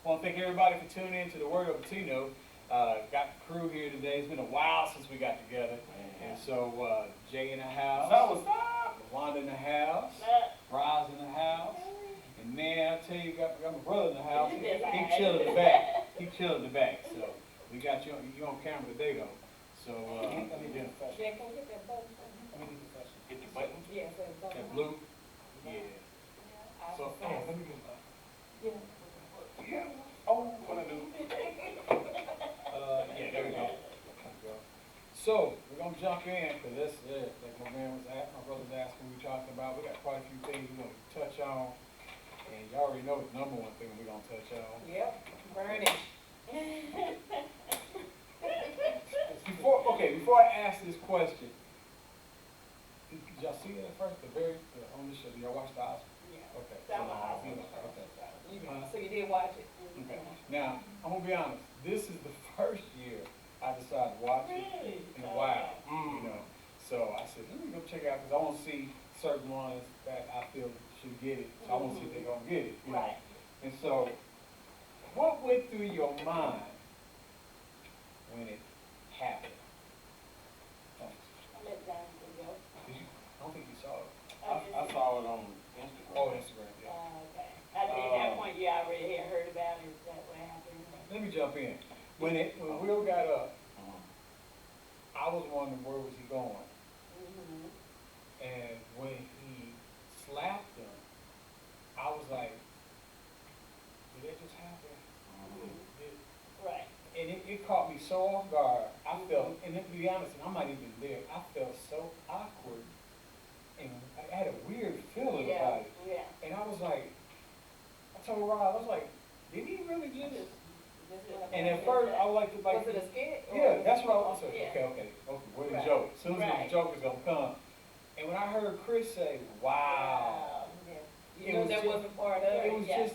want to thank everybody for tuning in to the Word of Latino. Got the crew here today. It's been a while since we got together. And so Jay in the house, Wanda in the house, Roz in the house. And man, I tell you, got my brother in the house. He chilling in the back. He chilling in the back. So we got you on camera today though. So let me do it. Jack, can you get that button? Hit the button. Yeah, so the button. That blue. Yeah. So let me get Yeah. yeah. Oh, what I do? Yeah, there we go. So we're gonna jump in because this, like my brother was asking, we talking about. We got quite a few things we're gonna touch on, and you already know the number one thing we're gonna touch on. Yep, burn it. Before I ask this question, did y'all see that first? On the show, did y'all watch the Oscars? Yeah. Okay. That was Okay. So you did watch it? Okay. Now, I'm gonna be honest. This is the first year I decided to watch it in a while. You know, so I said, let me go check it out because I want to see certain ones that I feel should get it. So I want to see if they're gonna get it. You know? Right. And so, what went through your mind when it happened? Thanks. I'll let John go. Did you? I don't think you saw it. I saw it on Instagram. Oh, Instagram. Yeah. Okay. I think at that point you already had heard about it. Is that what happened? Let me jump in. When Will got up, Mhm. I was wondering where was he going, Mm-hmm. and when he slapped him, I was like, did that just happen? Right. And it caught me so off guard. I felt, and to be honest, and I'm not even there, I felt so awkward, and I had a weird feeling about it. Yeah. And I was like, I told Rob, I was like, did he really just? And at first, I was like, Was it a skit? yeah, that's what I was saying. Yeah. Okay, where the Right. joke? As soon as Right. the joke is gonna come. And when I heard Chris say, wow, Yeah. It You know was that just- wasn't part of it. it was Yeah. just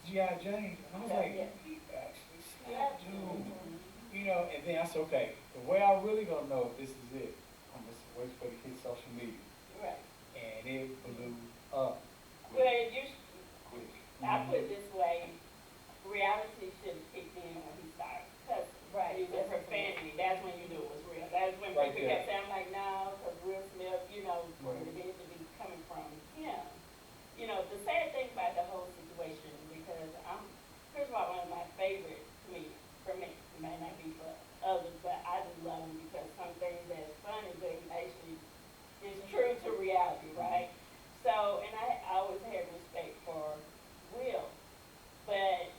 G.I. Jane. And I was like, Yeah. he actually slapped dude. Mhm. You know, and then I said, okay, the way I really gonna know if this is it, I'm just wait for the hit social media. Right. And it blew up. Well, you Quick. I put it this way, reality should have kicked in when he started. Because he was profanity, that's when you knew it was real. That's when Right people there. kept saying, like, no, because Will Smith, for it needed to be coming from him. The sad thing about the whole situation, because Chris Rock, one of my favorite comedians, for me. It may not be for others, but I just love him because some things that's funny, but he actually is true to reality, right? So, and I always had respect for Will, but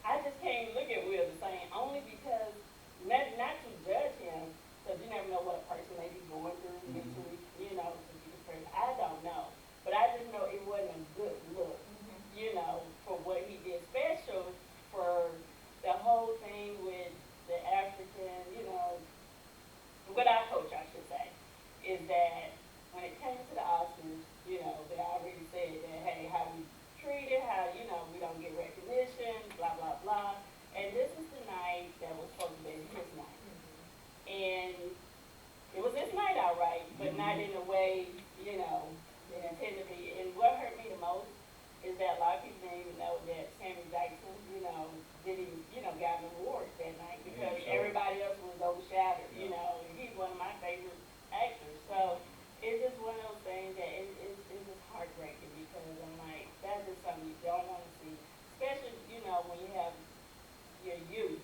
I just can't look at Will the same, only because, not to judge him, because you never know what a person may be going through mentally, to be the person. I don't know. But I just know it wasn't a good look, for what he did, especially for the whole thing with the African, what I coach, I should say, is that when it came to the Oscars, they already said that, hey, how we treated, how, we don't get recognition, blah, blah, blah. And this is the night that was supposed to be his night. And it was his night, all right, but not in the way, it intended to be. And what hurt me the most is that a lot of people didn't even know that Sammy Jackson, didn't, got an award that night because everybody else was overshadowed, and he's one of my favorite actors. So it's just one of those things that it's just heartbreaking because I'm like, that's just something you don't want to see, especially, when you have your youth.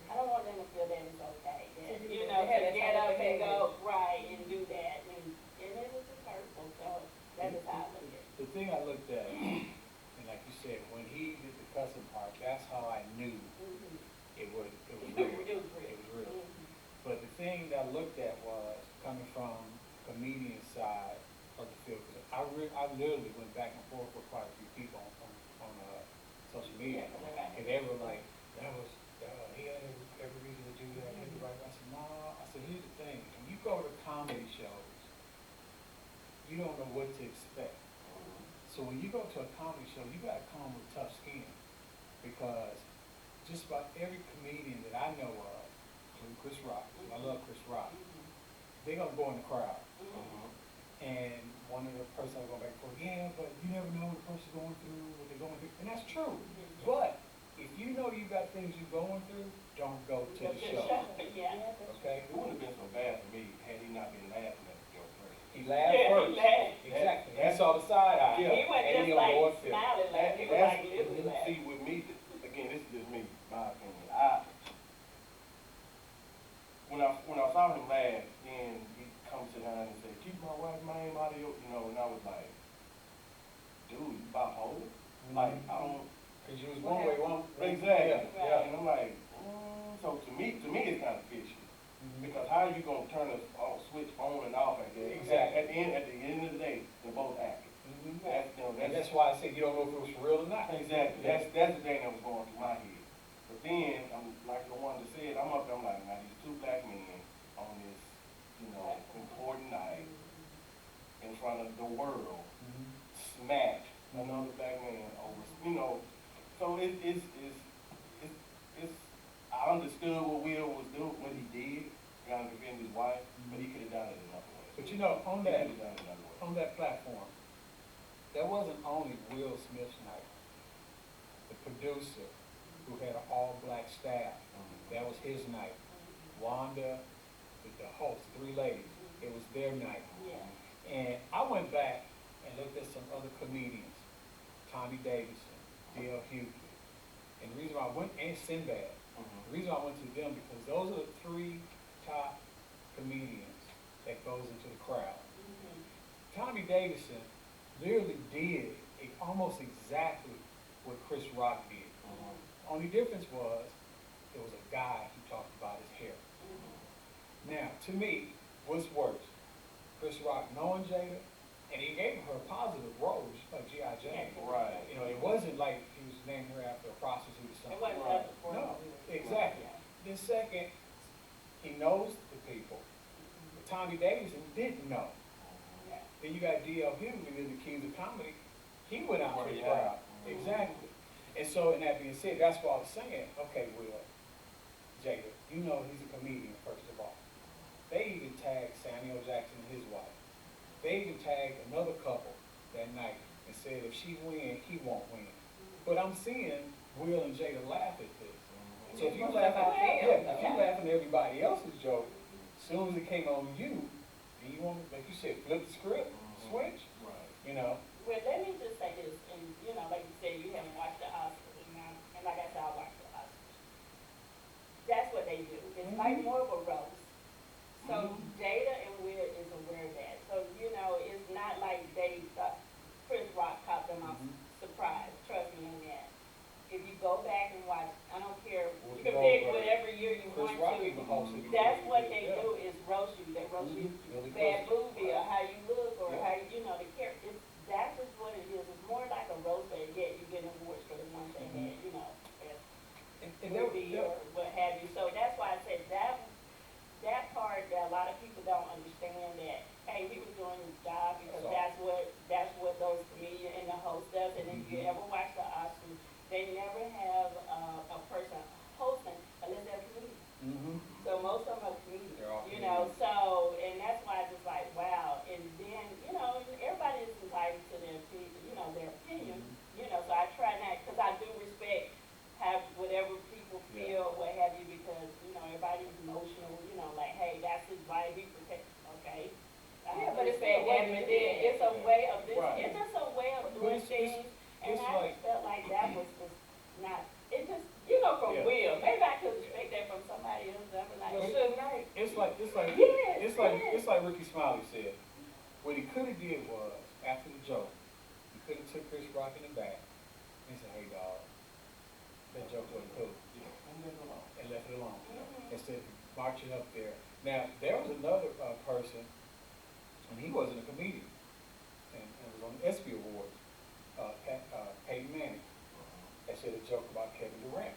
I don't want them to feel that it's okay, that, to get up and go, right, and do that, and it was just hurtful, so that's just how I look at it. The thing I looked at, and like you said, when he did the cussing part, that's how I knew it was real. It was real. It was real. Mhm. But the thing that I looked at was coming from comedian side of the field. 'Cause I literally went back and forth with quite a few people on social media, Yeah. and they were like, he had every reason to do that. Everybody, I said, no. I said, here's the thing: when you go to comedy shows, you don't know what to expect. So when you go to a comedy show, you gotta come with tough skin because just about every comedian that I know of, including Chris Rock, I love Chris Rock, they're gonna go in the crowd. And one of the person I go back and forth, yeah, but you never know what the person's going through, what they're going through, and that's true. But you know you got things you're going through, don't go to the show, Yeah. okay? It wouldn't have been so bad for me had he not been laughing at the joke first. He laughed Yeah, he first. laughed. Exactly. He saw the side eye. Yeah. He wasn't And just he on like board film. smiling, like, he was That's- like literally laughing. See, with me, again, this is just me, my opinion. When I saw him laugh, then he come sit down and say, keep my wife's name out of your, and I was like, dude, you bipolar? Like, I don't. Cause you was one way, one. Exactly. Yeah. And I'm like, so to me, it's kind of fishy. Mhm. Because how are you gonna turn a switch on and off like that? Exactly. At the end of the day, they're both actors. Mhm. That's And that's why I said you don't know if it was for real or not. exactly. That's the thing that was going through my head. But then, I'm like the one that said, I'm up there, I'm like, now these two black men on this, important night in front of the world Mhm. smack another black man over, so it's I understood what Will was doing, what he did, trying to defend his wife, but he could have done it another way. But you know, on He that, could have done it another way. on that platform, that wasn't only Will Smith's night. The producer, who had an all-black staff, that was his night. Wanda, the host, three ladies, it was their night. Yeah. And I went back and looked at some other comedians, Tommy Davidson, D.L. Hughley. And the reason why I went, and Sinbad, the reason why I went to them, because those are the three top comedians that goes into the crowd. Mhm. Tommy Davidson literally did almost exactly what Chris Rock did. Only difference was, it was a guy who talked about his hair. Now, to me, what's worse? Chris Rock knowing Jada, and he gave her a positive role, like G.I. Jane. Right. You know, it wasn't like he was naming her after a prostitute or It something. wasn't Right. up for No, him. exactly. Then second, he knows the people. But Tommy Davidson didn't know. Yeah. Then you got D.L. Hughley in the Kings of Comedy. He went out to the Yeah. crowd. Exactly. And so, and that being said, that's why I was saying, okay, Will, Jada, you know he's a comedian, first of all. They even tagged Samuel Jackson and his wife. They even tagged another couple that night and said if she win, he won't win. But I'm seeing Will and Jada laugh at this. So if you laugh at, if you laughing at everybody else's joke, as soon as it came on you, and you want, like you said, flip the script, switch, Right. you know. Well, let me just say this, and like you said, you haven't watched the Oscars, and like I said, I watched the Oscars. That's what they do. It's like more of a roast. So Jada and Will is aware of that. So it's not like Chris Rock caught them off surprise. Trust me on that. If you go back and watch, I don't care. You can pick whatever year you Chris want Rock to. even hosted. That's what they do is roast you. They roast you. Really Bad close. movie or how you look or Yeah. how the character. That's just what it is. It's more like a roast, but yet you get awards for the ones they had, as And movie or what have you. So that's why I said that part that a lot of people don't understand that, hey, he was doing his job because that's what those comedians and the host does. And if you ever watch the Oscars, they never have a person hosting unless they're a comedian. Mm-hmm. So most of them are comedians, They're all so, and that's why I just like, wow. And then, everybody is entitled to their opinion, so I try not, because I do respect whatever people feel, what have you, because, everybody's emotional, like, hey, that's his wife, he protects, okay. But it's respect a way that, to but do then it. it's a way of this, Right. it's just a way of But doing it's things, and I like- just felt like that was just not, it just, from Yeah. Will, maybe I could expect that from somebody else, I'm like, Well, Suge Knight. It's like Yes, yes. it's like Ricky Smiley said. What he could have did was, after the joke, he could have took Chris Rock in the back and said, "Hey, dog, that joke wasn't cool," Yeah. And then go on. and left it alone. Mhm. Instead of marching up there. Now there was another person, and he wasn't a comedian, and it was on the ESPY Awards. Peyton Manning, that said a joke about Kevin Durant.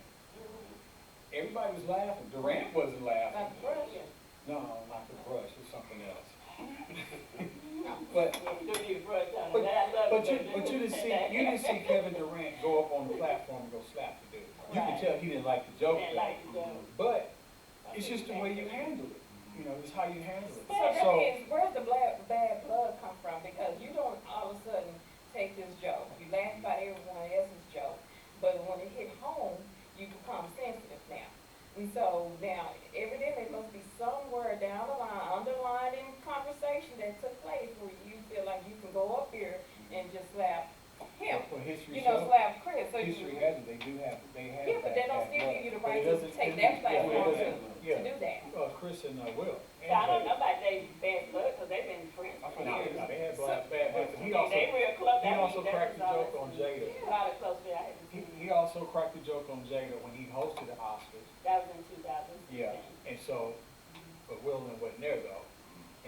Everybody was laughing. Durant wasn't laughing. Like Brush. No, not the brush. It was something else. But you didn't see Kevin Durant go up on the platform and go slap the dude. You can Right. tell he didn't like the joke. Didn't though. like the joke. But it's just the way you handle it. It's how you handle it. So that means, where's the bad blood come from? Because you don't all of a sudden take this joke, you laugh about everyone else's joke, but when it hit home, you And so now, evidently, there must be somewhere down the line, underlying conversation that took place where you feel like you can go up here and just slap him. For history You know, shows, slap Chris, so history you. has it, they have Yeah, but that don't still give you the But right it to doesn't- take it- that yeah, platform it to doesn't- yeah. do that. Chris and Will. So I don't know about they bad blood, cause they've been friends I for feel No, years. they had bad blood. He They also, real close. he That also means that cracked the was all joke on it's- Jada. A lot of close friends I haven't seen. He also cracked the joke on Jada when he hosted the Oscars. That was in 2016. Yeah, and so, but Will wasn't there though.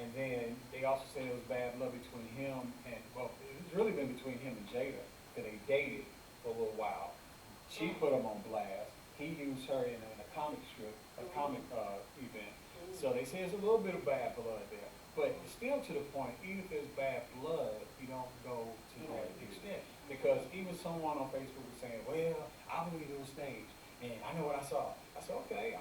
And then they also said it was bad blood between him and, well, it's really been between him and Jada, because they dated for a little while. She put him on blast. He used her in a comic strip, a comic event. So they say it's a little bit of bad blood there. But still to the point, even if there's bad blood, you don't go to that extent. Because even someone on Facebook was saying, well, I believe it was staged. And I know what I saw. I said, okay,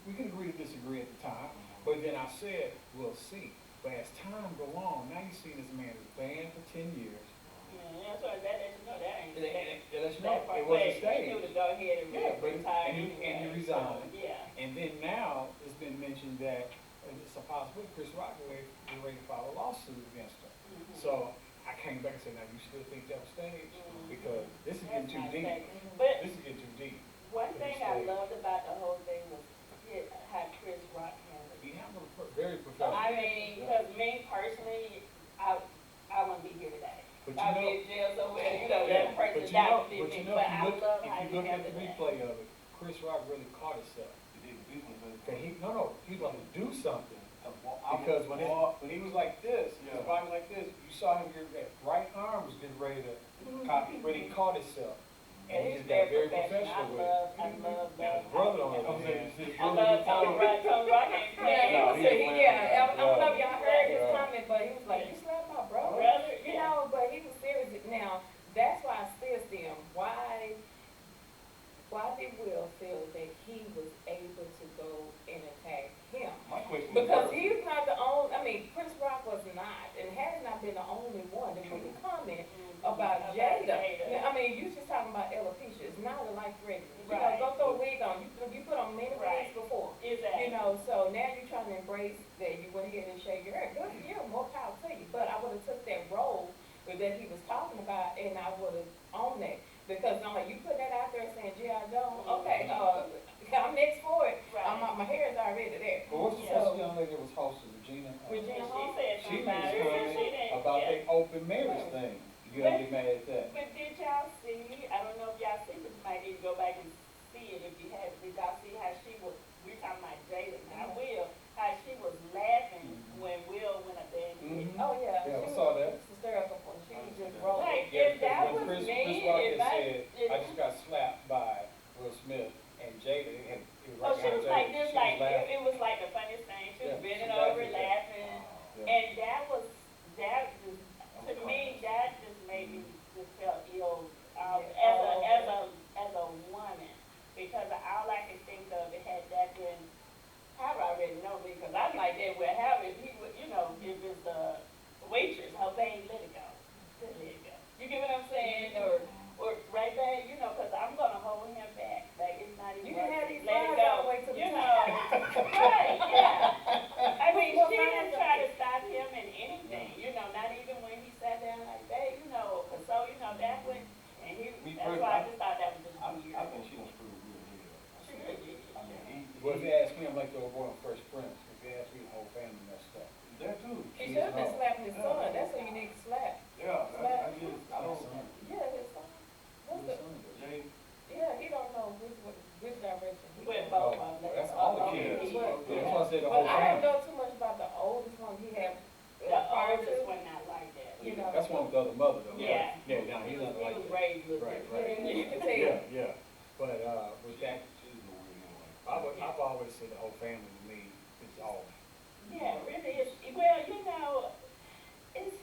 we can agree to disagree at the time. But then I said, we'll see. But as time go on, now you see this man is banned for 10 years. Yeah, that's why that lets you know that ain't. It lets you That know part, it wasn't but staged. He knew to go ahead and Yeah, but retire. and he resigned. Yeah. And then now it's been mentioned that it's a possibility Chris Rock is ready to file a lawsuit against him. Mhm. So I came back and said, now you still think that was staged? Mhm. Because this is That's getting too not deep. staged. But This is getting too deep. one It's thing I staged. loved about the whole thing was how Chris Rock handled it. He handled it very professional. I mean, because me personally, I wouldn't be here today. But I'd you be in jail somewhere, you know, Yeah, that person but you died know, for me, if you but I look, love if how you he look at handled the that. replay of it, Chris Rock really caught himself. He did the business, Cause he was gonna do something. but Because when he was like this, his Yeah. body like this, you saw him get that right arm was getting ready to copy, but he caught himself. And he He's just got very professional. professional with it. I love Now his how brother he on the handled other it. hand, I love Tony Rock. Tony Rock ain't Yeah, playing. No, he he was, was yeah, I don't know if Yeah. y'all heard his Yeah. comment, but he was like, you slapped my brother. Brother, You yeah. know, but he was serious. Now, that's why I still see him. Why did Will feel that he was able to go and attack him? My question is. Because he's not the only, I mean, Chris Rock was not, and has not been the only one to make a comment about Jada. Now, I mean, you just talking about alopecia, it's not a life threatening. You know, Right. go throw a wig on, you put on many Right. wigs before. Exactly. You know, so now you're trying to embrace that you went ahead and shaved your hair. Good for you, more power to you. But I would have took that role that he was talking about and I would have owned that. Because I'm like, you put that out there saying, G.I. Joe, okay, I'm next for it. Right. My hair is already there. But what's the So- young lady that was hosting, Regina? Regina She Hall? said She something made about a it. comment She didn't, about yeah. the open marriage thing. You gotta get mad at that. But did y'all see, I don't know if y'all see, but you might need to go back and see it if you have, did y'all see how she was, we're talking about Jada, not Will, how she was laughing when Will went up there and did it. Mhm. Oh, yeah. Yeah, I She saw was that. hysterical. She was just rolling. Like, Yeah, if that because was when me, Chris Rock if had I, said, I just got slapped by Will Smith and Jada, it was oh, right she behind was Jada. like this, She like, was laughing. it was like the funniest thing, she was Yeah, bending she over, laughed at that. laughing, Yeah. and that just, to me, that just made me just feel ill, as a woman, because all I could think of, it had that been, Howard already know me, because I'm like that with Howard, he would, you know, if it's the waitress, her babe, let it go, just let it go. You get what I'm saying, or right back, you know, because I'm gonna hold him back, like, it's not even You can worth have it. these Let it flies go. all the way to the You top. know, right, yeah. I mean, Well, she fine, didn't so- try to stop him in anything, you know, not even when he sat down like, babe, you know, so, you know, that went, and Me that's personally, why I just thought that was just I weird. think she done screwed Will here. She really did. I mean, Well, if you ask me, I'm like the old boy on Fresh Prince. If you ask me, the whole family messed up. There too. He should have been slapping his son. That's who you need to slap. Yeah, I don't, Yeah, his son. What's the, Jay, yeah, he don't know which direction. he Went going. both of them. That's all the kids. kids. But- That's why I said the But whole I don't family. know too much about the oldest one he had. The prior to. oldest one not like that. You know. That's one with the other mother though. Yeah. Yeah, no, He he's was, not like he was that. raised with Right, it. right. Yeah, you can tell. Yeah, yeah. But, with that, she's the weird one. I've always said the whole family to me is off. Yeah, it really is. Well, you know, it's,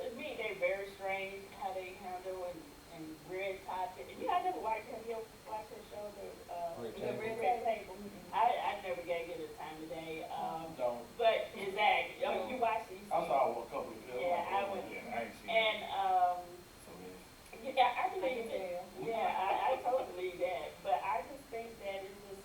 to me, they're very strange how they handle and red topic. And you know, I never watched, have you ever watched that show, Red The Table? Red Table? I never gave it a time of day, Don't, but exactly, you watched it, you I see. saw a couple of films. Yeah, I went- Yeah, I ain't seen it. And, So it's, yeah, I I can believe it. tell. Yeah, I totally believe that, but I just think that it's just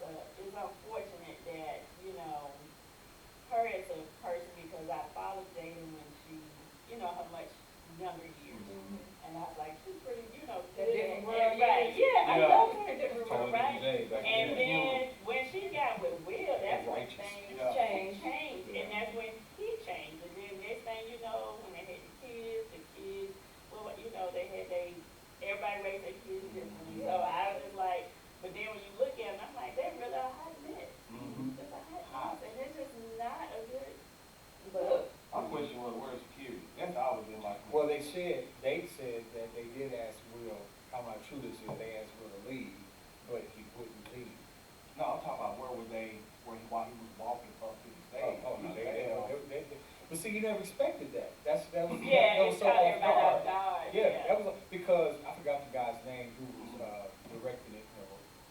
Judas is they asked him to leave, but he wouldn't leave. No, I'm talking about where were they, while he was walking up to the stage? Oh, no, they, but see, you never expected that. That was, Yeah, that was it's so caught off everybody off guard. guard. Yeah, that was, because I forgot the guy's name who was, directing it,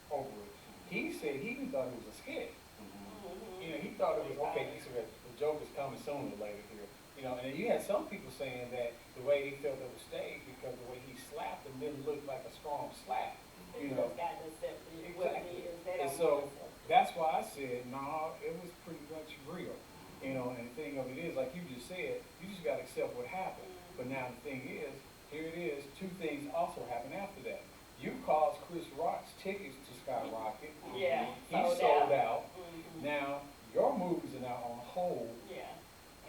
over it. He said he thought it was a skit. Mhm. You know, he thought it was, okay, the joke is coming sooner or later here. You know, and then you had some people saying that the way they felt it was staged because the way he slapped them didn't look like a strong slap. You know, Just got to accept it, what it Exactly. is. They And don't so want to accept it. that's why I said, nah, it was pretty much real. You know, and the thing of it is, like you just said, you just gotta accept what happened. But now the thing is, here it is, two things also happened after that. You caused Chris Rock's tickets to skyrocket. Yeah. He sold out. Mhm. Now, your movies are now on hold, Yeah.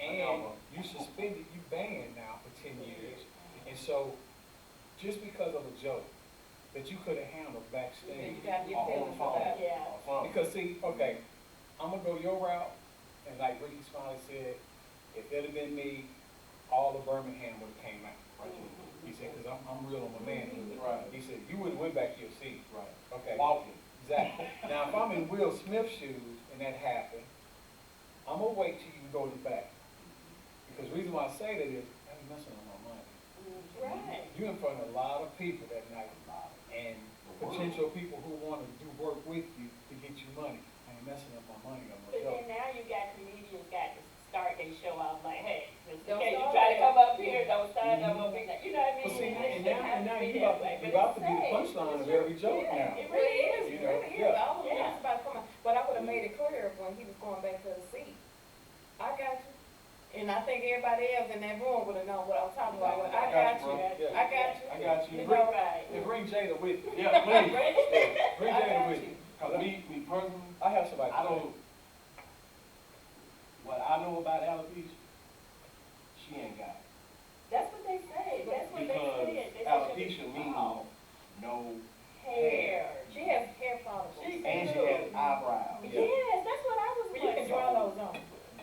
and you suspended, you banned now for 10 years. And so, just because of a joke that you could have handled backstage, You gotta get Or on the feelings for phone, that. Yeah. or something. because see, okay, I'm gonna go your route, and like Ricky Smiley said, if it had been me, all of Birmingham would have came out. Mhm. He said, cause I'm real on my manhood. Right. He said, you wouldn't went back to your seat. Right. Okay. Walking. Exactly. Now, if I'm in Will Smith's shoes and that happened, I'm gonna wait till you go to the back. Because the reason why I say that is, I ain't messing with my money. Right. You're in front of a lot of people that night, and potential people who wanna do work with you to get you money. I ain't messing up my money, I'm But gonna then now you got comedians got to start their show off like, hey, just in Don't case you start try to that. come up here, don't start no more big, you know what I mean? But see, It and shouldn't have now to be you that about way, to, but you about it's to be the sad. punchline of It's every joke yeah, now. It It really is. You is, know, really is. yeah. I was Yeah. just about to come out, but I would have made it clear when he was going back to the seat. I got you. And I think everybody else in that room would have known what I'm talking about. I got you. Yeah. I got you. I got you. You know, Right. And bring Jada with you. Yeah, please. Yeah, bring I Jada got with you. you. Cause me personally, I have somebody. I don't, what I know about alopecia, she ain't got it. That's what they say, that's what they Because said. They said alopecia she was means bald. no, Hair. She has hair follicles. She- and she has eyebrows. Yeah. Yes, that's what I was Well, you can like. draw those on.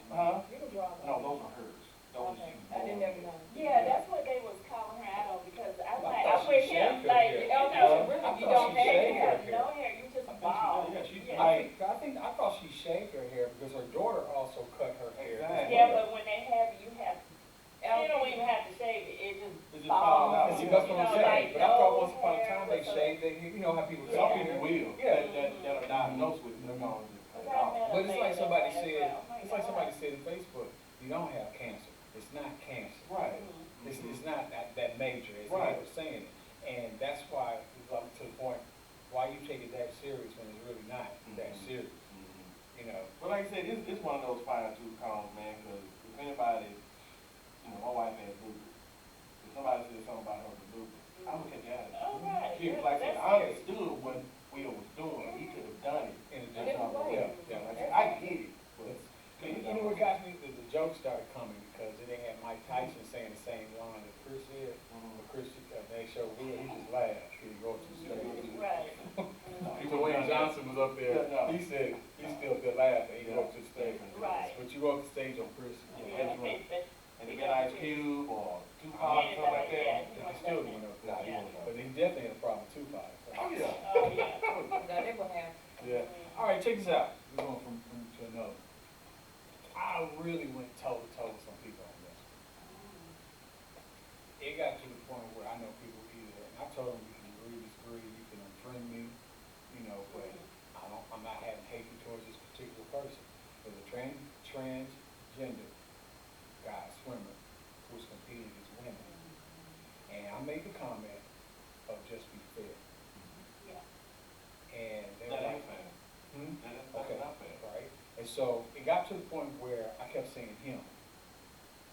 Huh? You can draw those. No, those are hers. Those Okay. she I didn't ever know. Yeah, that's what they was calling her out on, because I'm I like, thought I'm she with him, shaved her like, hair. you Oh, know. no, really, I you thought don't she have shaved You her have hair. no hair, you just I think she bald. did, yeah, she did. Yeah. I thought she shaved her hair because her daughter also cut her hair. Exactly. Yeah, but when they have it, you have, you Alopecia. don't even have to shave it, it just It just falls. falls out. And see, that's what I'm saying, but I thought once upon a hair time they was a- shaved their hair, you know how people cut Some their people hair? will, Yeah. that are diagnosed with it, they're gonna just cut it off. But it's like somebody That's said, right. Oh my it's like God. somebody said on Facebook, you don't have cancer, it's not cancer. Right. It's not that major, as they Right. were saying it. And that's why, like, to the point, why you take it that serious when it's really not that Mhm. serious, Mhm. you know? But like I said, it's one of those fine tooth combs, man, because if anybody, you know, my wife has lupus. If somebody said something about her with lupus, I would take that. Oh, right. Period. Yeah, Like I said, that's- I understood what Will was doing. He could have done it. In a in different some way. way. Yeah, like I get it, but. You know what got me, the jokes started coming because they had Mike Tyson saying the same line that Chris said. But Chris, they showed Will, he just laughed, he didn't go too straight. Right. Dwayne Johnson was up there, Yeah, no. he said, he still could laugh, and he go up to the stage. Right. But you go up the stage on Chris, Yeah, That's right. but- And he got Ice Cube or Tupac, something like Yeah. that. he still doing up there. Yeah. But he definitely had a problem with Tupac. So. Oh, yeah. Oh, yeah. Now, they will have. Yeah. All right, check this out. We're going from to another. I really went toe to toe with some people on this. It got to the point where I know people either, and I told them you can agree, disagree, you can unfriend me, you know, but I'm not having hatred towards this particular person. There's a transgender guy, swimmer, who's competing against women. And I made the comment of just be fair. Yeah. And they That were ain't like, fair. hmm? That's Okay, not fair. right? And so it got to the point where I kept saying him.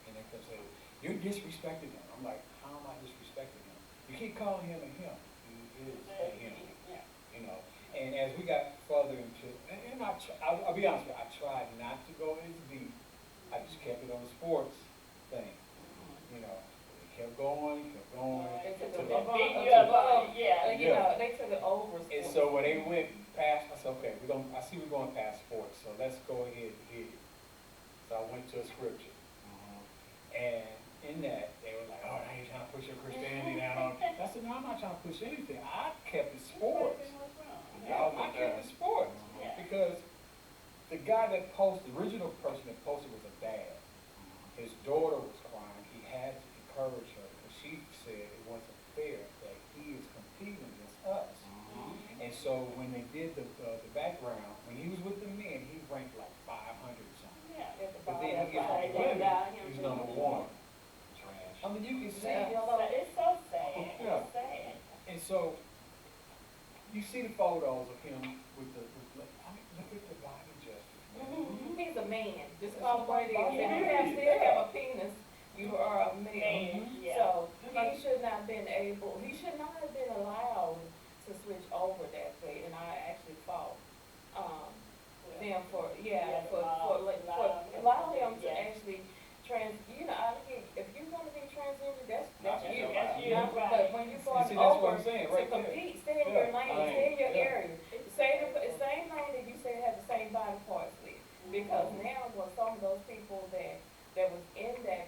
And they kept saying, you're disrespecting him. I'm like, how am I disrespecting him? You keep calling him a him. He is a him, Yeah. you know? And as we got further into, and I'll be honest with you, I tried not to go as deep. I just kept it on the sports thing, you know? It kept going, They took To it the- above, Beat you up, yeah. you know, they took it over. And so when they went past, I said, okay, I see we're going past sports, so let's go ahead and hit it. So I went to a scripture. And in that, they were like, oh, now you're trying to push your Christianity down on. I said, no, I'm not trying to push anything. I guy that posted, the original person that posted was a dad. His daughter was crying. He had to encourage her because she said it wasn't fair that he is competing against us. And so when they did the background, when he was with the men, he ranked like 500 or something. Yeah. At the But bottom. then he gets Right, with they women, got him he's too. number one. Trash. I mean, you can see, Yeah. So it's so sad, Yeah. it's sad. and so you see the photos of him with the, I mean, look at the body justice, man. He's a man, just call him what it is. Yeah. If you still have a penis, you are a man. Man, yeah. So, he should not have been able, he should not have been allowed to switch over that way, and I actually fought, them for, allow him to Yeah. actually if you wanna be transgender, that's That's you. you, Not- right. But when you go See, that's what over I'm saying, to right there. compete, stay in your Yeah, lane, lane, stay in your yeah. area. Same lane that you said had the same body parts with. Because now with some of those people that was in that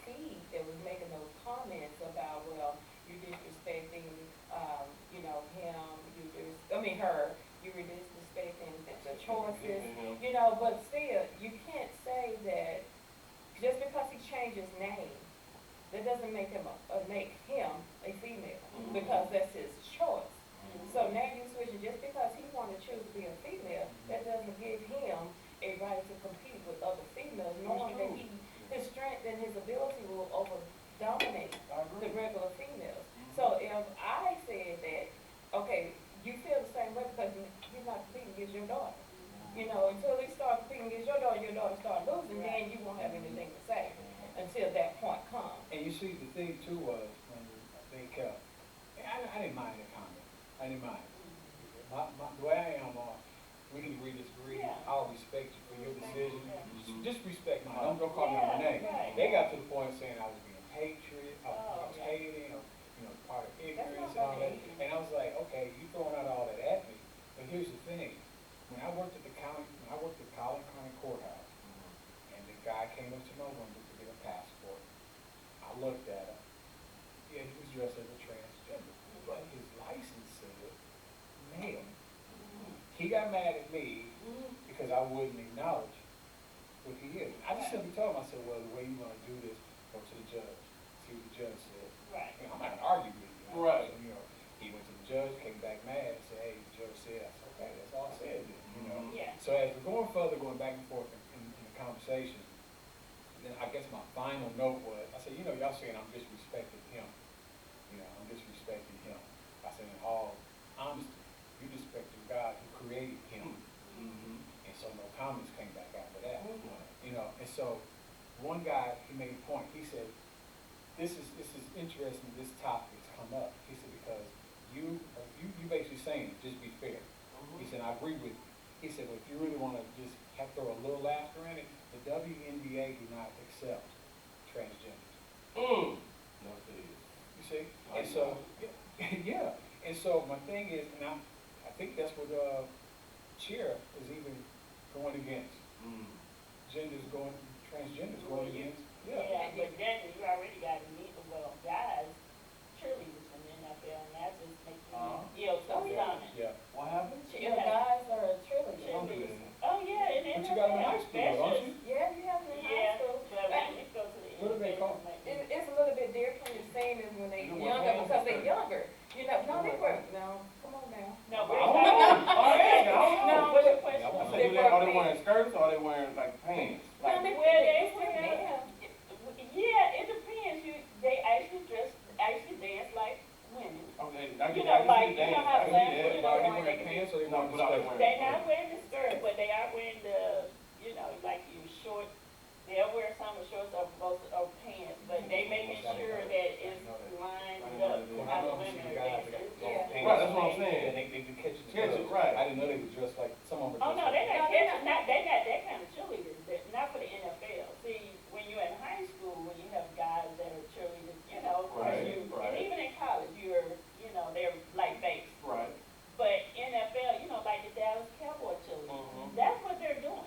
feed, that was making those comments about, well, you disrespecting, her, you were disrespecting the choices, but still, you can't say that just because he changed his name, that doesn't make him a female, because that's his choice. So now you switching, just because he wanted to choose to be a female, that doesn't give him a right to compete with other females, knowing that his strength and his ability will dominate the regular females. So if I said that, okay, you feel the same way because you're not competing against your daughter. Until he starts competing against your daughter starts losing, then you won't have anything to say until that point comes. And you see, the thing too was, when I think, I didn't mind the comment. I didn't mind. The way I am, we can agree, disagree. Yeah. I'll respect you for your decision. Yeah. Just respect mine. Don't call me on my name. Right. They got to the point of saying I was being patriot, I Oh, was yeah. hating, or, part of ignorance That's and all not that. hating. And I was like, okay, you throwing out all that at me. But here's the thing. When I worked at Collin County Courthouse, and the guy came up to my window to get a passport, I looked at him. Yeah, he was dressed as a transgender, but his license said male. He got mad at me because I wouldn't acknowledge what he is. I just simply told him, I said, well, the way you want to do this, go to the judge, see what the judge says. Right. I'm not gonna argue with you. Right. So, he went to the judge, came back mad, and said, hey, the judge said, I said, okay, that's all I said then, Yeah. So as we're going further, going back and forth in the conversation, then I guess my final note was, I said, y'all saying I'm disrespecting him. I'm disrespecting him. I said, in all honesty, you disrespecting God who created him. And so no comments came back after that. And so one guy, he made a point. He said, this is interesting, this topic has come up. He said, because you basically saying, just be fair. He said, I agree with you. He said, well, if you really want to just throw a little laughter in it, the WNBA do not accept transgenders. No, it is. You see? And so, yeah. And so my thing is, and I think that's what Chair is even going against. Transgenders going against. Yeah, but then you already got guys, cheerleaders in the NFL, and that just makes me ill to Oh, yeah. stomach. Yeah. What happened? Your guys are cheerleaders. Don't do that. Oh, yeah, and But you got them in high school, don't you? Yeah, you have them in high Yeah, school. but when you go to the What do they call? It's a little bit different, the same as when they You were younger, paying because for they're it. younger. Come on now. No, I we're don't know. not. I don't know. No, what's your question? Yeah, I I wanna said, are they wearing skirts or are they wearing like pants? No, Like, they, Well, they, yeah, it depends. They actually dance like women. okay, I You get know, that. like, I you can know see how that. black I can see women that. Are they are wearing pants or they No, wearing without skirts? wearing- They're not wearing the skirt, but they are wearing like your short. They'll wear some of the shorts or pants, but they making sure that it's lined up Well, how I the know women some are guys that dancing. got long Yeah. pants. Right, that's what I'm saying. And they do catch the Catch it, girls. right. I didn't know they were dressed like, some of them were Oh dressed no, like. they're No, not. they're not. They're not that kind of cheerleaders. Not for the NFL. See, when you're in high school, when you have guys that are cheerleaders, of course Right, you, right. and even in college, they're like base. Right. But NFL, like the Dallas Cowboy cheerleaders, that's what they're doing.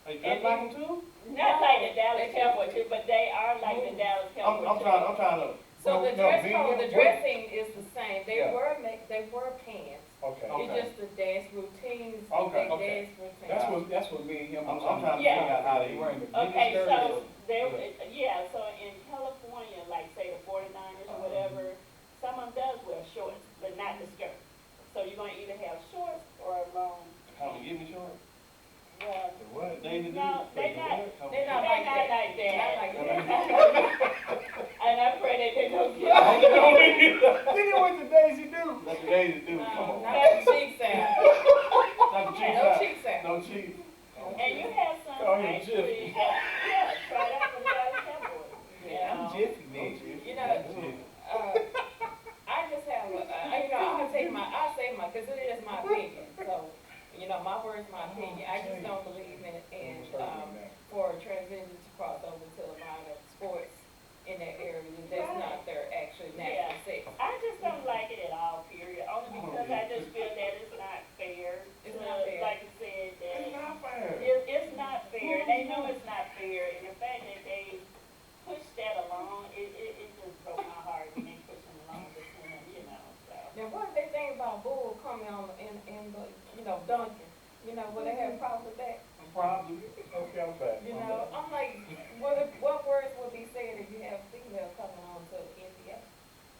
Are you dressed like them too? Not like the Dallas Cowboy cheerleaders, but they are like the Dallas Cowboy I'm trying to. so the No, dress being code, young- the dressing is the same. They Yeah. were pants. pants. Okay. Okay. It's just the dance routines, Okay, they okay. dance routines. That's what me and him. I'm trying to Yeah. figure out how they. wearing the Okay, mini so skirts. there, yeah, so in California, like say the 49ers or whatever, some of them does wear shorts, but not the skirt. So you're gonna either have shorts or a long. Come and get me short. Well, The what? They do. no, they not, They're not they like not that. like They're not like that. And I pray that they don't get. Then he went to Daisy Duke. That's what they do. Come on. Not the cheeks out. Not the cheeks No out. cheeks out. No cheeks. And you have some Oh, you're actually, Jiffy. yeah, try it out with guys cowboys. Yeah, I'm Jiffy, Nick. You know, I just have, I'll say my, cause it is my opinion, so, my word's my opinion. I just don't believe in, for transgenders to cross over to a lot of sports in that area, that's not their actual natural sex. I just don't like it at all, period, only because I just feel that it's not fair. It's not fair. Like you said, that. It's not fair. It's not fair, they know it's not fair, and the fact that they push that along, it just broke my heart when they pushing along with him, so. Now, what they think about Bull coming on in the, Duncan, would they have a problem with that? Probably. Okay, I'm back. I'm like, what words would be said if you have female coming on to NCAA?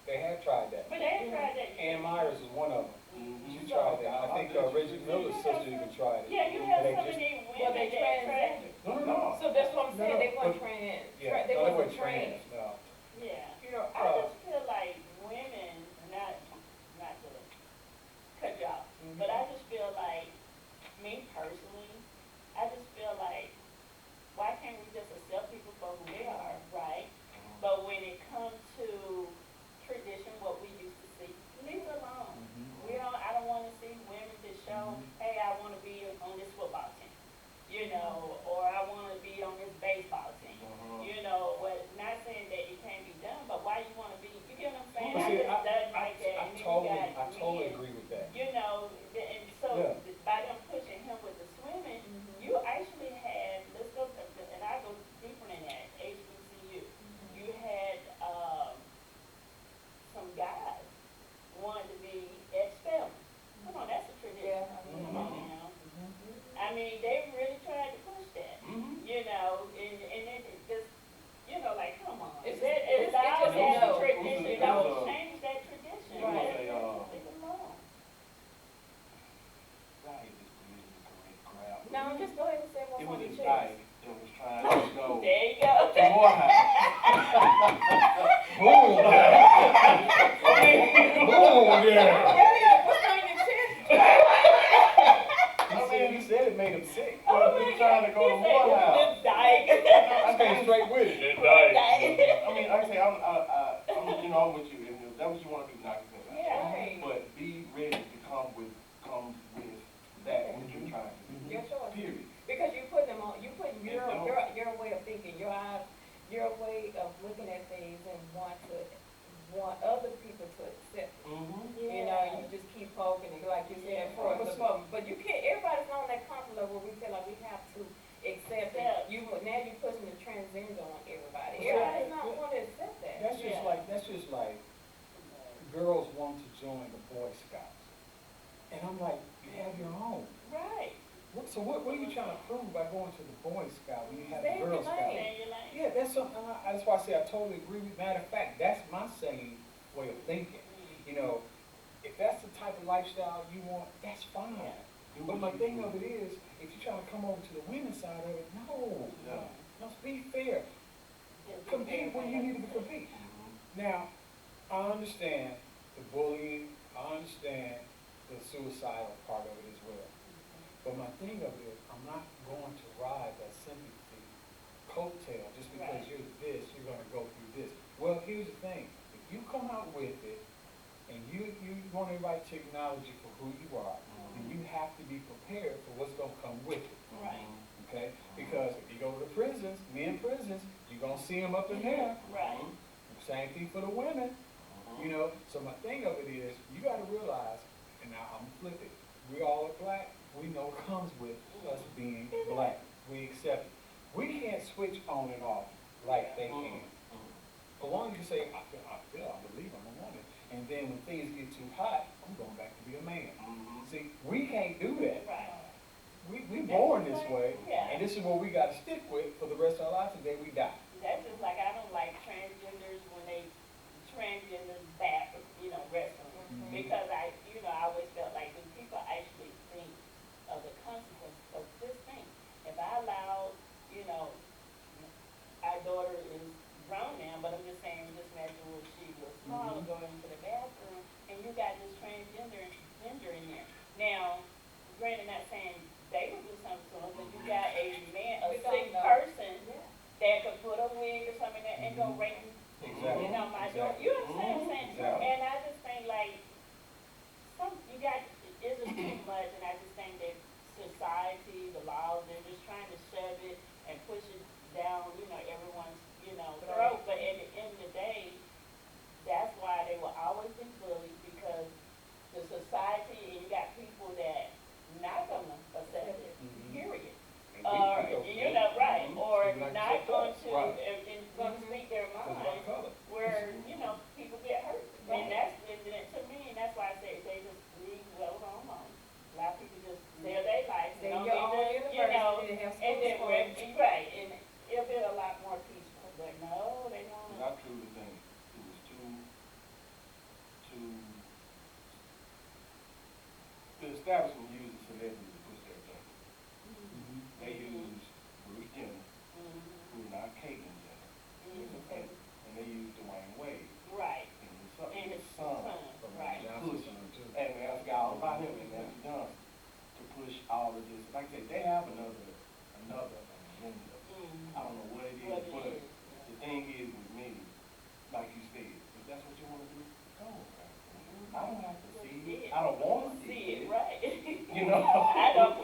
They have tried that. But they ain't tried that. Ann Myers is one of them. Mhm. She tried that. I think Reggie Miller's sister even tried it. Yeah, you have They some of just- these Well, women they that transgender. No, no. So that's what I'm saying, No, they weren't but- trans, Yeah, they no, they wasn't weren't trans. No. Yeah, I just feel like women, not to cut you off, but I just feel like, me personally, I just feel like, why can't we just accept people for who they are, right? But when it comes to tradition, what we used to see, leave it alone. I don't wanna see women that show, hey, I wanna be on this football team, or I wanna be on this baseball team. What, not saying that it can't be done, but why you wanna be, you get what I'm saying? Well, I see, just don't like that. I And then you totally got men, agree with that. and so Yeah. by them pushing him with the swimming, you actually had, let's go, and I go deeper than that, HBCU. You had, some guys wanted to be ex-felons. Come on, that's a tradition. Yeah. Come on now. I mean, they really tried to push that, and it just, like, come on. It's- That it's is all just that no. tradition, No. change that tradition. Right. Leave it alone. Diet is politically correct crap. No, just go ahead and say It what's was on the this chest. diet that was trying to go There you go. to Morehouse. Boom! Boom! Yeah. What's on your chest? He said it made him sick. Well, he trying to go to Morehouse. This diet. I came straight with it. I mean, like I say, I'm with you. If that's what you want to do, knock it out. Yeah. But be ready to come with that what you're trying to do. Your choice. Period. Because you putting your way of thinking, your way of looking at things and want other people to accept it. You just keep poking it, like you said, for the public. But you can't, everybody's on that comfort level where we feel like we have to accept it. Now you're pushing the transgender on everybody. Everybody's not want to accept that. That's just like girls want to join the Boy Scouts. And I'm like, you have your own. Right. So what are you trying to prove by going to the Boy Scout when you have Stay the in Girl your Scout? lane. Then you're like, Yeah, that's something, that's why I say I totally agree with. Matter of fact, that's my same way of thinking. If that's the type of lifestyle you want, that's fine. But my thing of it is, if you're trying to come over to the women's side of it, no. Yeah. Let's be fair. Compete where you need to compete. Now, I understand the bullying, I understand the suicidal part of it as well. But my thing of it is, I'm not going to ride that sympathy coattail just because you're this, you're going to go through this. Well, here's the thing. If you come out with it and you want everybody to acknowledge you for who you are, then you have to be prepared for what's going to come with it. right, Okay? Because if you go to the prisons, men prisons, you're going to see them up in there. right. Same thing for the women. So my thing of it is, you got to realize, and now I'm gonna flip it. We all are black. We know it comes with us being black. We accept it. We can't switch on and off like they can. For long as you say, I believe I'm a woman. and then when things get too hot, I'm going back to be a man. Mhm. See, we can't do that. Right. We born this way, Yeah. and this is what we gotta stick with for the rest of our lives until we die. That's just like, I don't like transgenders when they, transgenders back, wrestling. Mhm. Because I always felt like, do people actually think of the consequences of this thing? If I allow, our daughter is grown now, but I'm just saying, just imagine when she was small, Mhm. going into the bathroom, and you got this transgender gender in there. Now, granted, not saying they would do something to them, but you got a man, a We don't sick know. person Yeah. that could put a wig or something in there and go Mhm. right, Exactly. my daughter, Exactly. you understand what I'm saying? Exactly. And I just think like, you got, it's just too much, and I just think that society, the laws, they're just trying to shove it and push it down, everyone's, throat, but at the end of the day, that's why they will always be bullied, because the society, and you got people that not gonna accept it, Mhm. period. And Or, we- right, or Seem like not it's going up. to, Right. and gonna speak their Because of our mind, color. where, people get hurt. Right. And that's, and to me, that's why I say they just leave well alone. A lot of people just live their life, Then don't your need own to, university and have and then, schools for it. right, and it'll be a lot more peaceful, but no, they And wanna. I truly think it was the establishment uses celebrities to push their agenda. Mhm. They use Bruce Jenner, Mhm. who is now Caitlyn Jenner, Mhm. and they use Dwayne Wade Right, and his son. and his son. son, right. Johnson's son, too. And I forgot all about him and Nancy Johnson to push all of this. Like I said, they have another agenda. Mhm. I don't know what it is, What it but is, the thing is with me, like you said, if that's what you want to do, go. I don't have to see it. I don't want to see it, right. You know? I don't,